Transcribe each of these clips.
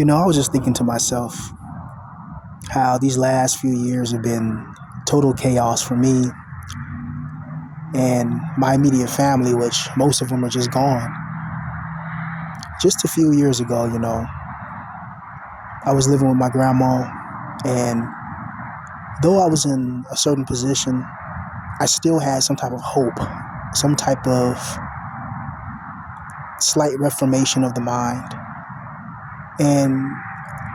I was just thinking to myself how these last few years have been total chaos for me and my immediate family, which most of them are just gone. Just a few years ago, I was living with my grandma, and though I was in a certain position, I still had some type of hope, some type of slight reformation of the mind. And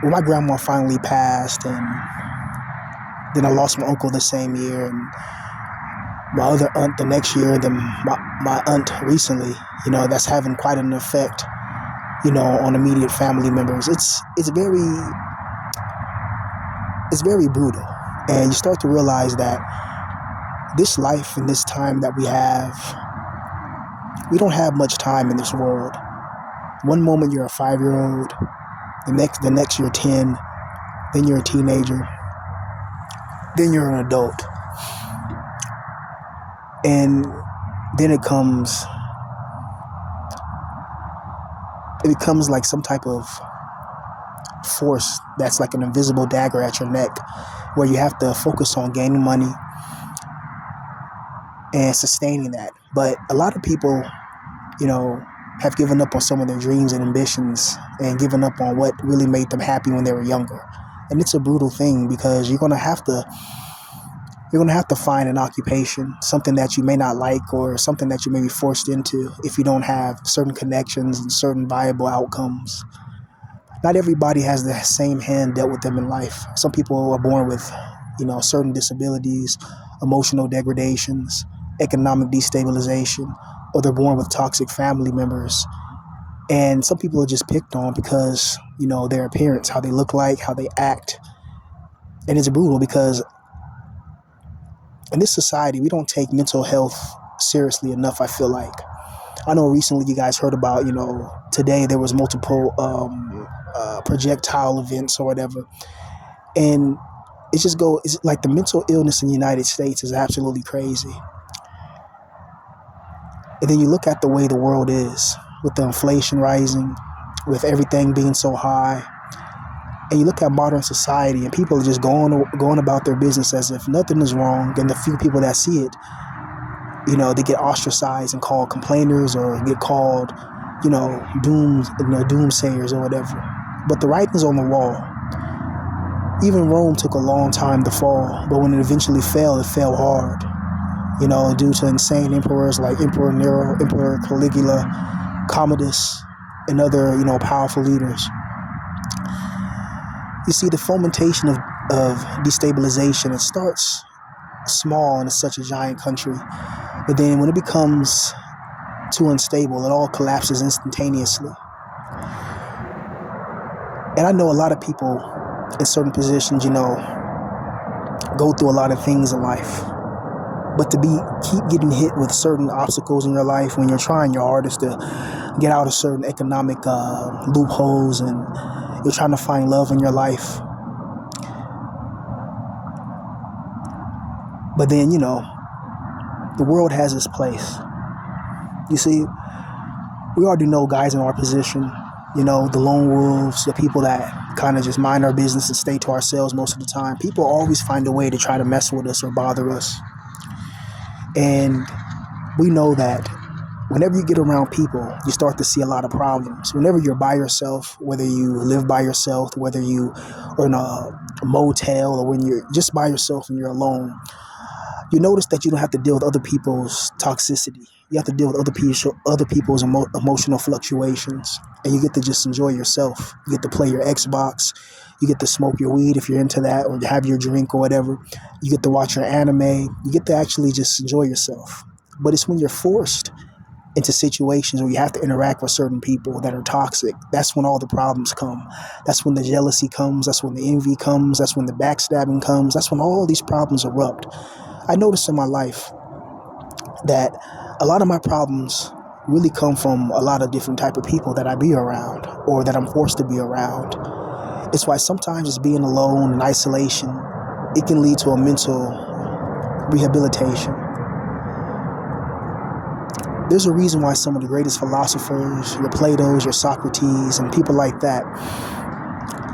when my grandma finally passed, and then I lost my uncle the same year, and my other aunt the next year, then my aunt recently, that's having quite an effect, on immediate family members. It's very brutal. And you start to realize that this life and this time that we don't have much time in this world. One moment you're a 5-year-old, the next you're 10, then you're a teenager, then you're an adult. And then it becomes like some type of force that's like an invisible dagger at your neck, where you have to focus on gaining money and sustaining that. But a lot of people, have given up on some of their dreams and ambitions and given up on what really made them happy when they were younger. And it's a brutal thing, because you're gonna have to find an occupation, something that you may not like, or something that you may be forced into if you don't have certain connections and certain viable outcomes. Not everybody has the same hand dealt with them in life. Some people are born with, certain disabilities, emotional degradations, economic destabilization, or they're born with toxic family members. And some people are just picked on because, their appearance, how they look like, how they act. And it's brutal because in this society, we don't take mental health seriously enough, I feel like. I know recently you guys heard about, today there was multiple projectile events or whatever. And it's like the mental illness in the United States is absolutely crazy. And then you look at the way the world is, with the inflation rising, with everything being so high. And you look at modern society, and people are just going about their business as if nothing is wrong. And the few people that see it, they get ostracized and called complainers, or get called, doomsayers or whatever. But the writing's on the wall. Even Rome took a long time to fall, but when it eventually fell, it fell hard. Due to insane emperors like Emperor Nero, Emperor Caligula, Commodus, and other, powerful leaders. You see, the fomentation of destabilization, it starts small in such a giant country, but then when it becomes too unstable, it all collapses instantaneously. And I know a lot of people in certain positions, go through a lot of things in life. But to keep getting hit with certain obstacles in your life when you're trying your hardest to get out of certain economic loopholes, and you're trying to find love in your life. But then, the world has its place. You see, we already know guys in our position, the lone wolves, the people that kind of just mind our business and stay to ourselves most of the time. People always find a way to try to mess with us or bother us. And we know that whenever you get around people, you start to see a lot of problems. Whenever you're by yourself, whether you live by yourself, whether you are in a motel, or when you're just by yourself and you're alone, you notice that you don't have to deal with other people's toxicity. You have to deal with other people's emotional fluctuations, and you get to just enjoy yourself. You get to play your Xbox. You get to smoke your weed if you're into that, or have your drink or whatever. You get to watch your anime. You get to actually just enjoy yourself. But it's when you're forced into situations where you have to interact with certain people that are toxic, that's when all the problems come. That's when the jealousy comes. That's when the envy comes. That's when the backstabbing comes. That's when all these problems erupt. I noticed in my life that a lot of my problems really come from a lot of different type of people that I be around, or that I'm forced to be around. It's why sometimes just being alone and isolation, it can lead to a mental rehabilitation. There's a reason why some of the greatest philosophers, your Plato's, your Socrates, and people like that,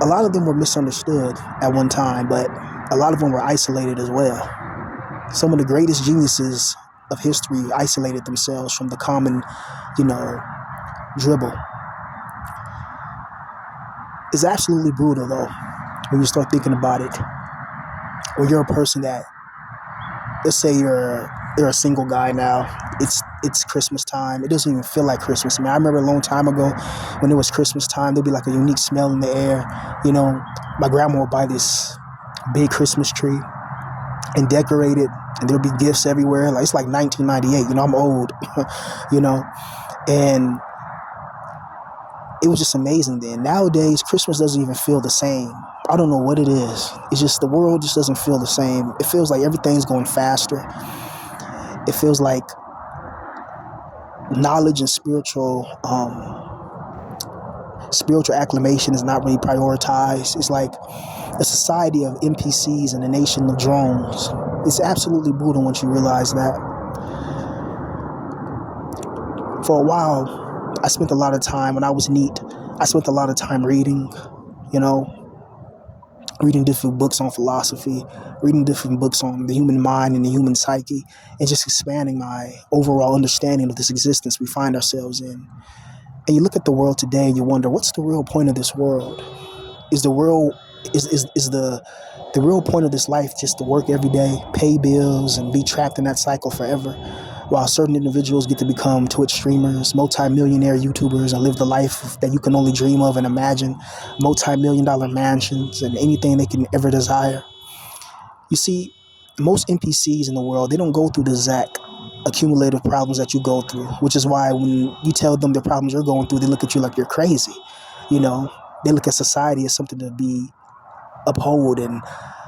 a lot of them were misunderstood at one time, but a lot of them were isolated as well. Some of the greatest geniuses of history isolated themselves from the common, dribble. It's absolutely brutal, though, when you start thinking about it. When you're a person that, let's say you're a single guy now. It's Christmas time. It doesn't even feel like Christmas. I mean, I remember a long time ago when it was Christmas time, there'd be like a unique smell in the air. My grandma would buy this big Christmas tree and decorate it, and there'd be gifts everywhere. Like, it's like 1998. I'm old, and it was just amazing then. Nowadays, Christmas doesn't even feel the same. I don't know what it is. It's just the world just doesn't feel the same. It feels like everything's going faster. It feels like knowledge and spiritual acclamation is not really prioritized. It's like a society of NPCs and a nation of drones. It's absolutely brutal once you realize that. For a while, I spent a lot of time, when I was neat, I spent a lot of time reading, reading different books on philosophy, reading different books on the human mind and the human psyche, and just expanding my overall understanding of this existence we find ourselves in. And you look at the world today and you wonder, what's the real point of this world? Is the real point of this life just to work every day, pay bills, and be trapped in that cycle forever, while certain individuals get to become Twitch streamers, multi-millionaire YouTubers, and live the life that you can only dream of and imagine, multi-million-dollar mansions and anything they can ever desire? You see, most NPCs in the world, they don't go through the exact accumulative problems that you go through, which is why when you tell them the problems you're going through, they look at you like you're crazy. They look at society as something to be upheld and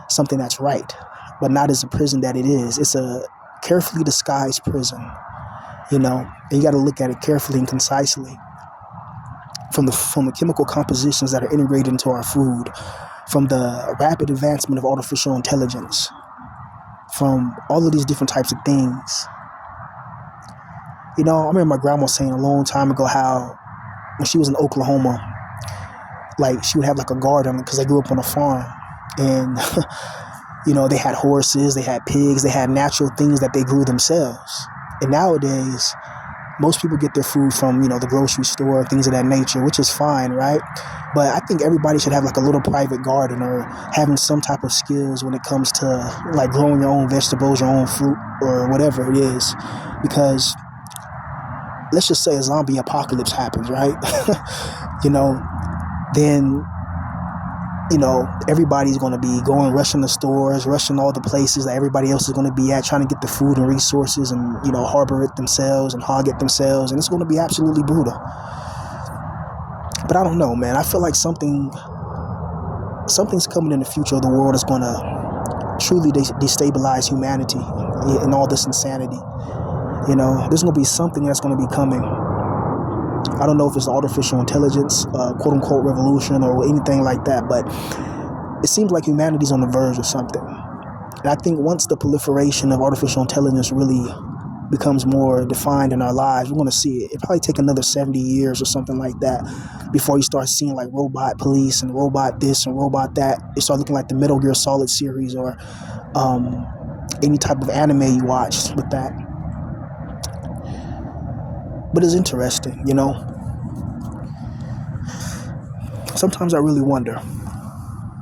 something that's right, but not as a prison that it is. It's a carefully disguised prison, and you got to look at it carefully and concisely. From the chemical compositions that are integrated into our food, from the rapid advancement of artificial intelligence, from all of these different types of things. I remember my grandma saying a long time ago how when she was in Oklahoma, like, she would have like a garden because they grew up on a farm, and they had horses, they had pigs, they had natural things that they grew themselves. And nowadays, most people get their food from, the grocery store, things of that nature, which is fine, right? But I think everybody should have like a little private garden, or having some type of skills when it comes to like growing your own vegetables, your own fruit, or whatever it is. Because let's just say a zombie apocalypse happens, right? Then everybody's going to be rushing the stores, rushing all the places that everybody else is going to be at, trying to get the food and resources and, harbor it themselves and hog it themselves. And it's going to be absolutely brutal. But I don't know, man. I feel like something's coming in the future of the world that's going to truly destabilize humanity and all this insanity. There's going to be something that's going to be coming. I don't know if it's artificial intelligence, quote unquote revolution, or anything like that, but it seems like humanity's on the verge of something. And I think once the proliferation of artificial intelligence really becomes more defined in our lives, we're going to see it. It'll probably take another 70 years or something like that before you start seeing like robot police and robot this and robot that. It start looking like the Metal Gear Solid series, or any type of anime you watched with that. But it's interesting, Sometimes I really wonder,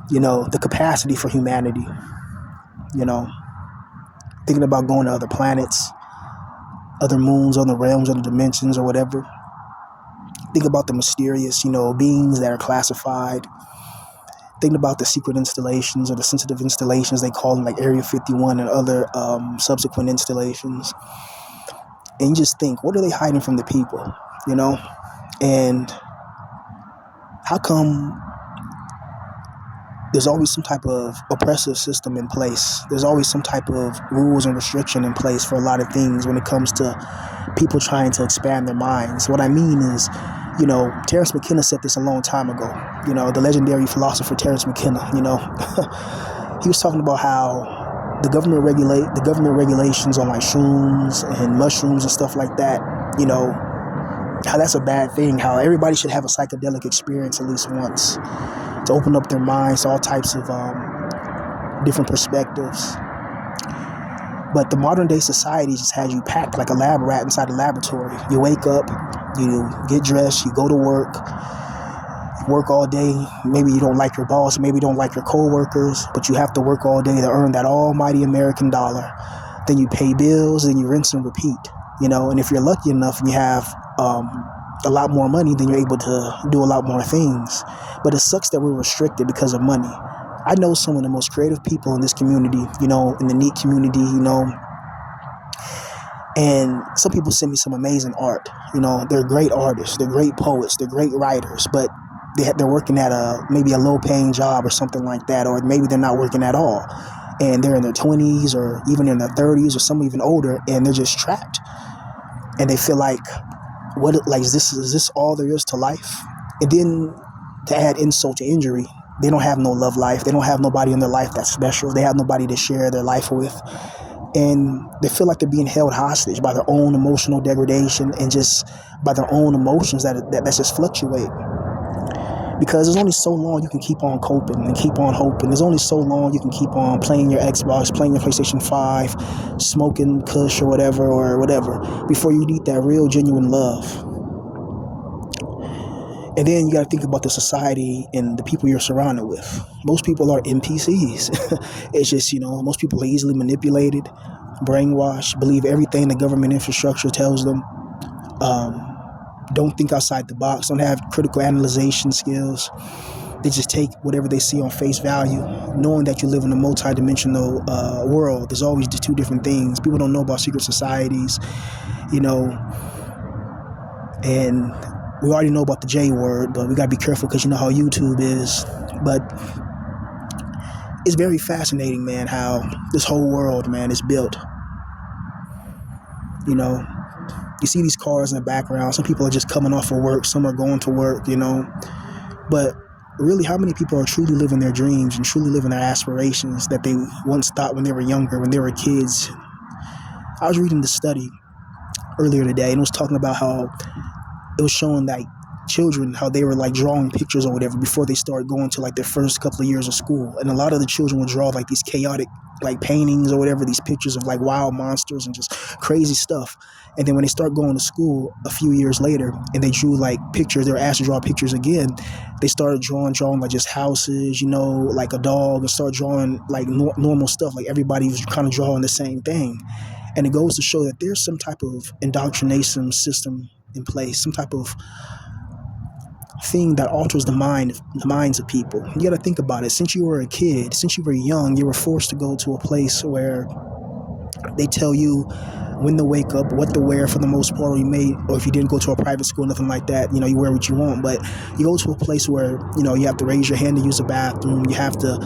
the capacity for humanity, thinking about going to other planets, other moons, other realms, other dimensions, or whatever. Think about the mysterious, beings that are classified. Think about the secret installations or the sensitive installations they call them, like Area 51 and other subsequent installations. And you just think, what are they hiding from the people, And how come there's always some type of oppressive system in place? There's always some type of rules and restriction in place for a lot of things when it comes to people trying to expand their minds. What I mean is, Terence McKenna said this a long time ago, the legendary philosopher Terence McKenna, he was talking about how the government regulations on like shrooms and mushrooms and stuff like that, how that's a bad thing, how everybody should have a psychedelic experience at least once to open up their minds to all types of different perspectives. But the modern day society just has you packed like a lab rat inside a laboratory. You wake up, you get dressed, you go to work all day. Maybe you don't like your boss, maybe you don't like your coworkers, but you have to work all day to earn that almighty American dollar. Then you pay bills, then you rinse and repeat, and if you're lucky enough and you have a lot more money, then you're able to do a lot more things. But it sucks that we're restricted because of money. I know some of the most creative people in this community, in the NEAT community, and some people send me some amazing art. They're great artists, they're great poets, they're great writers, but they're working at maybe a low-paying job or something like that, or maybe they're not working at all, and they're in their 20s or even in their 30s or some even older, and they're just trapped, and they feel like, is this all there is to life? And then to add insult to injury, they don't have no love life. They don't have nobody in their life that's special. They have nobody to share their life with. And they feel like they're being held hostage by their own emotional degradation and just by their own emotions that just fluctuate. Because there's only so long you can keep on coping and keep on hoping. There's only so long you can keep on playing your Xbox, playing your PlayStation 5, smoking Kush or whatever, before you need that real, genuine love. And then you got to think about the society and the people you're surrounded with. Most people are NPCs. It's just, most people are easily manipulated, brainwashed, believe everything the government infrastructure tells them. Don't think outside the box, don't have critical analyzation skills. They just take whatever they see on face value, knowing that you live in a multi-dimensional world. There's always the two different things. People don't know about secret societies, and we already know about the J word, but we got to be careful because you know how YouTube is. But it's very fascinating, man, how this whole world, man, is built. You see these cars in the background. Some people are just coming off of work. Some are going to work, But really, how many people are truly living their dreams and truly living their aspirations that they once thought when they were younger, when they were kids? I was reading this study earlier today, and it was talking about how it was showing like children, how they were like drawing pictures or whatever before they started going to like their first couple of years of school. And a lot of the children would draw like these chaotic like paintings or whatever, these pictures of like wild monsters and just crazy stuff. And then when they start going to school a few years later and they drew like pictures, they were asked to draw pictures again, they started drawing like just houses, like a dog, and start drawing like normal stuff. Like everybody was kind of drawing the same thing. And it goes to show that there's some type of indoctrination system in place, some type of thing that alters the minds of people. You got to think about it. Since you were a kid, since you were young, you were forced to go to a place where they tell you when to wake up, what to wear for the most part, or if you didn't go to a private school, nothing like that, you wear what you want. But you go to a place where, you have to raise your hand to use a bathroom. You have to,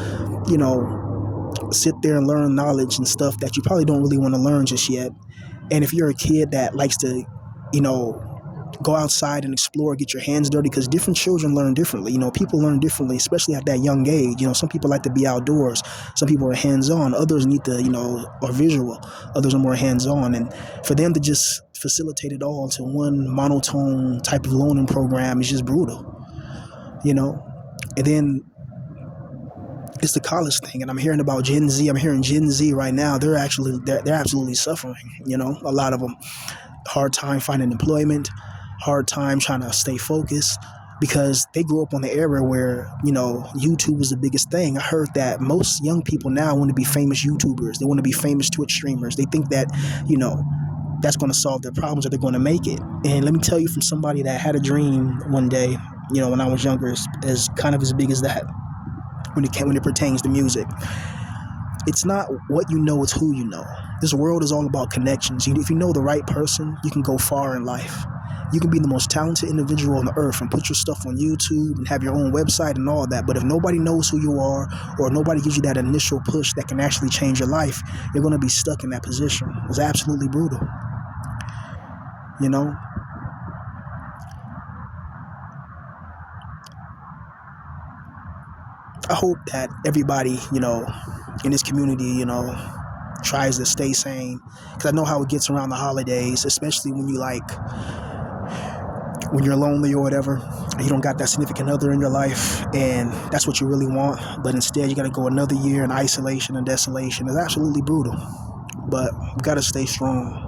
sit there and learn knowledge and stuff that you probably don't really want to learn just yet. And if you're a kid that likes to, go outside and explore, get your hands dirty, because different children learn differently. People learn differently, especially at that young age. Some people like to be outdoors. Some people are hands-on. Others need to, are visual. Others are more hands-on. And for them to just facilitate it all to one monotone type of learning program is just brutal, And then it's the college thing, and I'm hearing about Gen Z. I'm hearing Gen Z right now. They're absolutely suffering. A lot of them, hard time finding employment, hard time trying to stay focused, because they grew up on the era where YouTube was the biggest thing. I heard that most young people now want to be famous YouTubers. They want to be famous Twitch streamers. They think that that's going to solve their problems, or they're going to make it. And let me tell you, from somebody that had a dream one day, when I was younger, as kind of as big as that. When it pertains to music, it's not what you know, it's who you know. This world is all about connections. If you know the right person, you can go far in life. You can be the most talented individual on the earth and put your stuff on YouTube and have your own website and all that. But if nobody knows who you are, or nobody gives you that initial push that can actually change your life, you're going to be stuck in that position. It's absolutely brutal. I hope that everybody, in this community, tries to stay sane, because I know how it gets around the holidays, especially when you when you're lonely or whatever, you don't got that significant other in your life, and that's what you really want, but instead you got to go another year in isolation and desolation. It's absolutely brutal, but we got to stay strong.